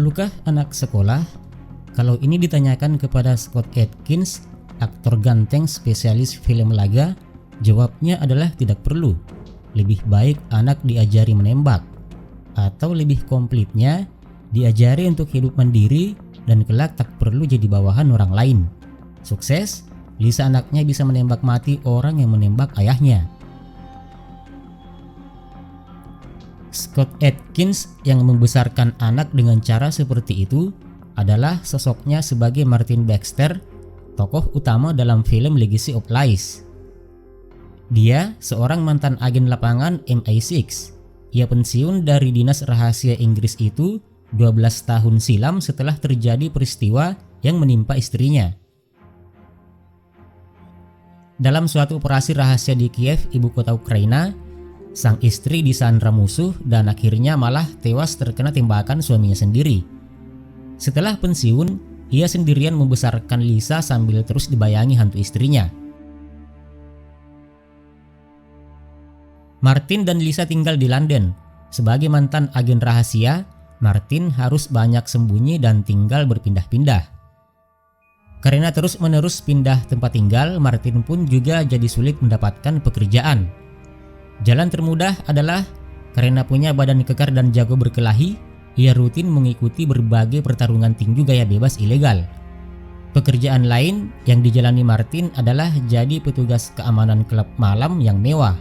Perlukah anak sekolah? Kalau ini ditanyakan kepada Scott Adkins, aktor ganteng spesialis film laga, jawabnya adalah tidak perlu. Lebih baik anak diajari menembak, atau lebih komplitnya, diajari untuk hidup mandiri dan kelak tak perlu jadi bawahan orang lain. Sukses, Lisa anaknya bisa menembak mati orang yang menembak ayahnya. Scott Adkins yang membesarkan anak dengan cara seperti itu adalah sosoknya sebagai Martin Baxter, tokoh utama dalam film Legacy of Lies. Dia seorang mantan agen lapangan MI6. Ia pensiun dari dinas rahasia Inggris itu 12 tahun silam setelah terjadi peristiwa yang menimpa istrinya. Dalam suatu operasi rahasia di Kiev, ibu kota Ukraina, sang istri disandra musuh dan akhirnya malah tewas terkena tembakan suaminya sendiri. Setelah pensiun, ia sendirian membesarkan Lisa sambil terus dibayangi hantu istrinya. Martin dan Lisa tinggal di London. Sebagai mantan agen rahasia, Martin harus banyak sembunyi dan tinggal berpindah-pindah. Karena terus-menerus pindah tempat tinggal, Martin pun juga jadi sulit mendapatkan pekerjaan. Jalan termudah adalah karena punya badan kekar dan jago berkelahi, ia rutin mengikuti berbagai pertarungan tinju gaya bebas ilegal. Pekerjaan lain yang dijalani Martin adalah jadi petugas keamanan klub malam yang mewah.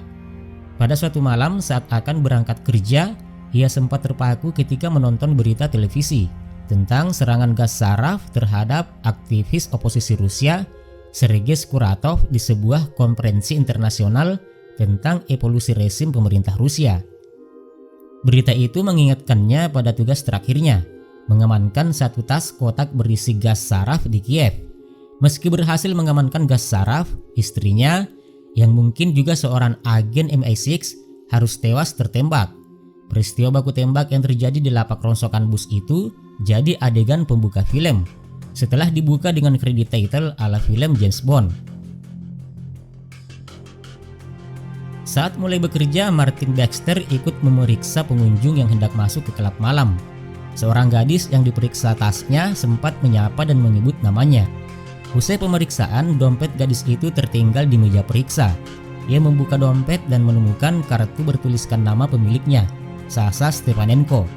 Pada suatu malam saat akan berangkat kerja, ia sempat terpaku ketika menonton berita televisi tentang serangan gas saraf terhadap aktivis oposisi Rusia, Sergei Skuratov, di sebuah konferensi internasional tentang evolusi rezim pemerintah Rusia. Berita itu mengingatkannya pada tugas terakhirnya, mengamankan satu tas kotak berisi gas saraf di Kiev. Meski berhasil mengamankan gas saraf, istrinya, yang mungkin juga seorang agen MI6, harus tewas tertembak. Peristiwa baku tembak yang terjadi di lapak rongsokan bus itu jadi adegan pembuka film, setelah dibuka dengan kredit title ala film James Bond. Saat mulai bekerja, Martin Baxter ikut memeriksa pengunjung yang hendak masuk ke klub malam. Seorang gadis yang diperiksa tasnya sempat menyapa dan menyebut namanya. Usai pemeriksaan, dompet gadis itu tertinggal di meja periksa. Ia membuka dompet dan menemukan kartu bertuliskan nama pemiliknya, Sasha Stepanenko.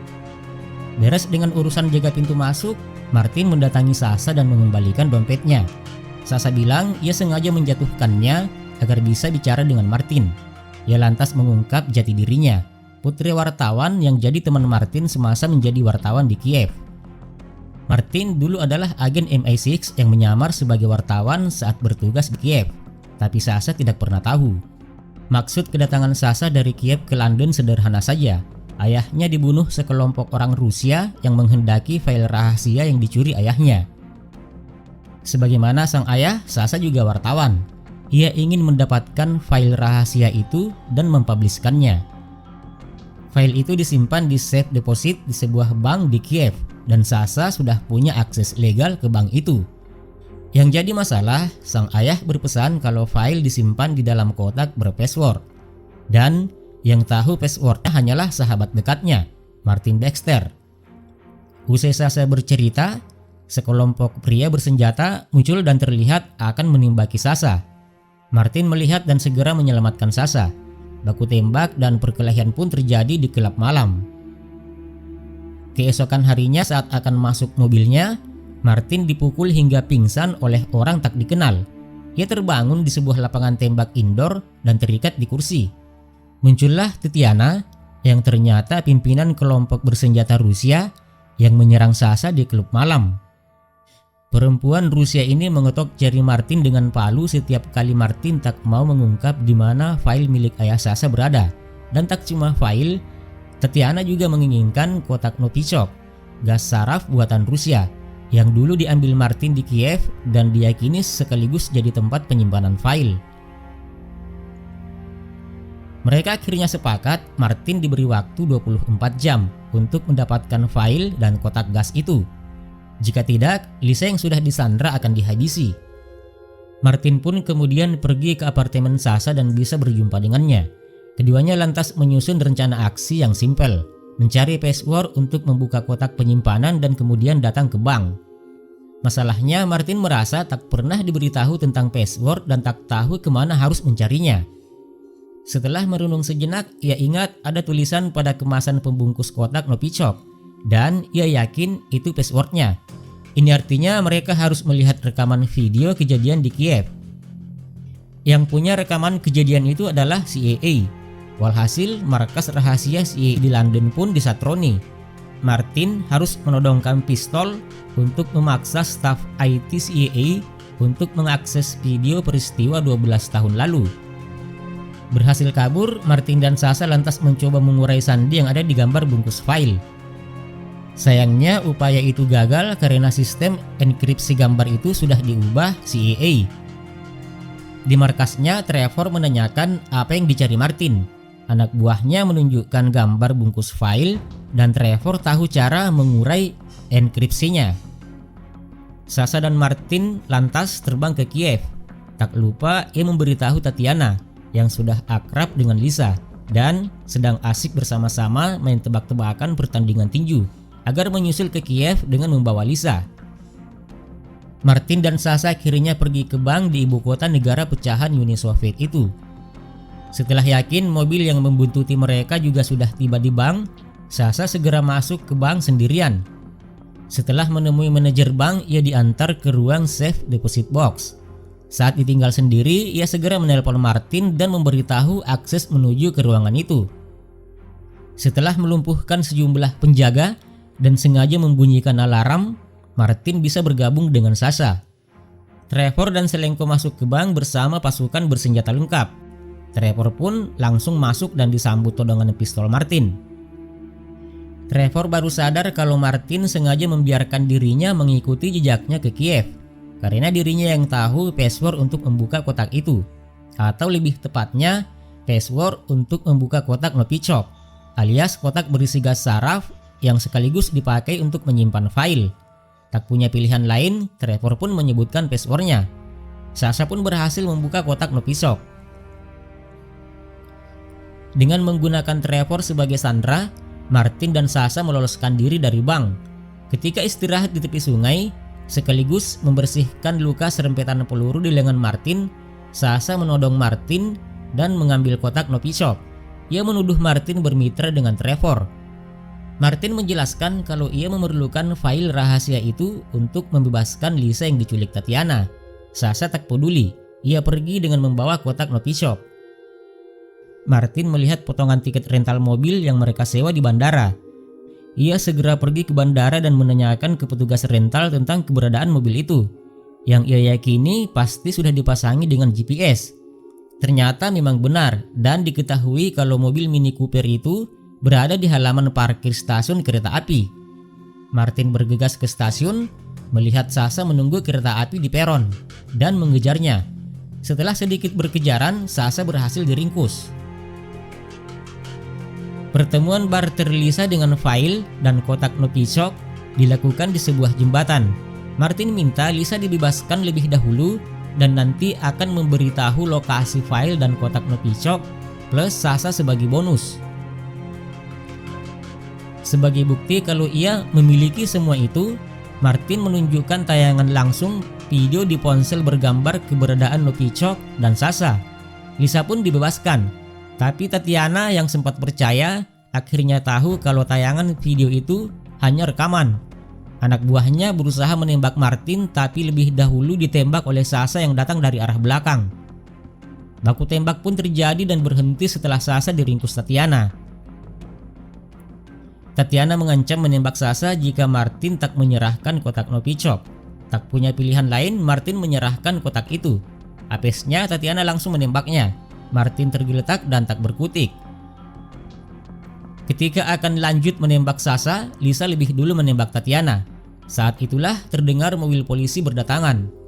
Beres dengan urusan jaga pintu masuk, Martin mendatangi Sasha dan mengembalikan dompetnya. Sasha bilang ia sengaja menjatuhkannya agar bisa bicara dengan Martin. Ia lantas mengungkap jati dirinya, putri wartawan yang jadi teman Martin semasa menjadi wartawan di Kiev. Martin dulu adalah agen MI6 yang menyamar sebagai wartawan saat bertugas di Kiev, tapi Sasha tidak pernah tahu. Maksud kedatangan Sasha dari Kiev ke London sederhana saja. Ayahnya dibunuh sekelompok orang Rusia yang menghendaki file rahasia yang dicuri ayahnya. Sebagaimana sang ayah, Sasha juga wartawan. Ia ingin mendapatkan file rahasia itu dan mempubliskannya. File itu disimpan di safe deposit di sebuah bank di Kiev dan Sasha sudah punya akses legal ke bank itu. Yang jadi masalah, sang ayah berpesan kalau file disimpan di dalam kotak berpassword. Dan yang tahu passwordnya hanyalah sahabat dekatnya, Martin Baxter. Usai Sasha bercerita, sekelompok pria bersenjata muncul dan terlihat akan menimbaki Sasha. Martin melihat dan segera menyelamatkan Sasha. Baku tembak dan perkelahian pun terjadi di klub malam. Keesokan harinya saat akan masuk mobilnya, Martin dipukul hingga pingsan oleh orang tak dikenal. Ia terbangun di sebuah lapangan tembak indoor dan terikat di kursi. Muncullah Tetiana yang ternyata pimpinan kelompok bersenjata Rusia yang menyerang Sasha di klub malam. Perempuan Rusia ini mengetok jari Martin dengan palu setiap kali Martin tak mau mengungkap di mana file milik ayah Sasha berada. Dan tak cuma file, Tetiana juga menginginkan kotak Novichok, gas saraf buatan Rusia, yang dulu diambil Martin di Kiev dan diyakini sekaligus jadi tempat penyimpanan file. Mereka akhirnya sepakat Martin diberi waktu 24 jam untuk mendapatkan file dan kotak gas itu. Jika tidak, Lisa yang sudah disandra akan dihabisi. Martin pun kemudian pergi ke apartemen Sasha dan bisa berjumpa dengannya. Keduanya lantas menyusun rencana aksi yang simpel. mencari password untuk membuka kotak penyimpanan dan kemudian datang ke bank. Masalahnya, Martin merasa tak pernah diberitahu tentang password dan tak tahu kemana harus mencarinya. Setelah merenung sejenak, ia ingat ada tulisan pada kemasan pembungkus kotak Novichok dan ia yakin itu passwordnya. Ini artinya mereka harus melihat rekaman video kejadian di Kiev. Yang punya rekaman kejadian itu adalah CIA. Walhasil, markas rahasia CIA di London pun disatroni. Martin harus menodongkan pistol untuk memaksa staf IT CIA untuk mengakses video peristiwa 12 tahun lalu. Berhasil kabur, Martin dan Sasha lantas mencoba mengurai sandi yang ada di gambar bungkus file. Sayangnya upaya itu gagal karena sistem enkripsi gambar itu sudah diubah CIA. Di markasnya, Trevor menanyakan apa yang dicari Martin. Anak buahnya menunjukkan gambar bungkus file dan Trevor tahu cara mengurai enkripsinya. Sasha dan Martin lantas terbang ke Kiev. Tak lupa ia memberitahu Tatiana yang sudah akrab dengan Lisa dan sedang asik bersama-sama main tebak-tebakan pertandingan tinju agar menyusul ke Kiev dengan membawa Lisa. Martin dan Sasha akhirnya pergi ke bank di ibu kota negara pecahan Uni Soviet itu. Setelah yakin mobil yang membuntuti mereka juga sudah tiba di bank, Sasha segera masuk ke bank sendirian. Setelah menemui manajer bank, ia diantar ke ruang safe deposit box. Saat ditinggal sendiri, ia segera menelpon Martin dan memberitahu akses menuju ke ruangan itu. Setelah melumpuhkan sejumlah penjaga dan sengaja membunyikan alarm, Martin bisa bergabung dengan Sasha. Trevor dan Selenko masuk ke bank bersama pasukan bersenjata lengkap. Trevor pun langsung masuk dan disambut todongan pistol Martin. Trevor baru sadar kalau Martin sengaja membiarkan dirinya mengikuti jejaknya ke Kiev karena dirinya yang tahu password untuk membuka kotak itu, atau lebih tepatnya password untuk membuka kotak Novichok, alias kotak berisi gas saraf yang sekaligus dipakai untuk menyimpan file. Tak punya pilihan lain, Trevor pun menyebutkan passwordnya. Sasha pun berhasil membuka kotak Novichok. Dengan menggunakan Trevor sebagai sandera, Martin dan Sasha meloloskan diri dari bank. Ketika istirahat di tepi sungai, sekaligus membersihkan luka serempetan peluru di lengan Martin, Sasha menodong Martin dan mengambil kotak Novichok. Ia menuduh Martin bermitra dengan Trevor. Martin menjelaskan kalau ia memerlukan file rahasia itu untuk membebaskan Lisa yang diculik Tatiana. Sasha tak peduli, ia pergi dengan membawa kotak Novichok. Martin melihat potongan tiket rental mobil yang mereka sewa di bandara. Ia segera pergi ke bandara dan menanyakan ke petugas rental tentang keberadaan mobil itu, yang ia yakini pasti sudah dipasangi dengan GPS. Ternyata memang benar dan diketahui kalau mobil Mini Cooper itu berada di halaman parkir stasiun kereta api. Martin bergegas ke stasiun, melihat Sasha menunggu kereta api di peron dan mengejarnya. Setelah sedikit berkejaran, Sasha berhasil diringkus. Pertemuan barter Lisa dengan file dan kotak Novichok dilakukan di sebuah jembatan. Martin minta Lisa dibebaskan lebih dahulu dan nanti akan memberitahu lokasi file dan kotak Novichok plus Sasha sebagai bonus. Sebagai bukti kalau ia memiliki semua itu, Martin menunjukkan tayangan langsung video di ponsel bergambar keberadaan Novichok dan Sasha. Lisa pun dibebaskan. Tapi Tatiana yang sempat percaya akhirnya tahu kalau tayangan video itu hanya rekaman. Anak buahnya berusaha menembak Martin tapi lebih dahulu ditembak oleh Sasha yang datang dari arah belakang. Baku tembak pun terjadi dan berhenti setelah Sasha diringkus Tatiana. Tatiana mengancam menembak Sasha jika Martin tak menyerahkan kotak Novichok. Tak punya pilihan lain, Martin menyerahkan kotak itu. Apesnya Tatiana langsung menembaknya. Martin tergeletak dan tak berkutik. Ketika akan lanjut menembak Sasha, Lisa lebih dulu menembak Tatiana. Saat itulah terdengar mobil polisi berdatangan.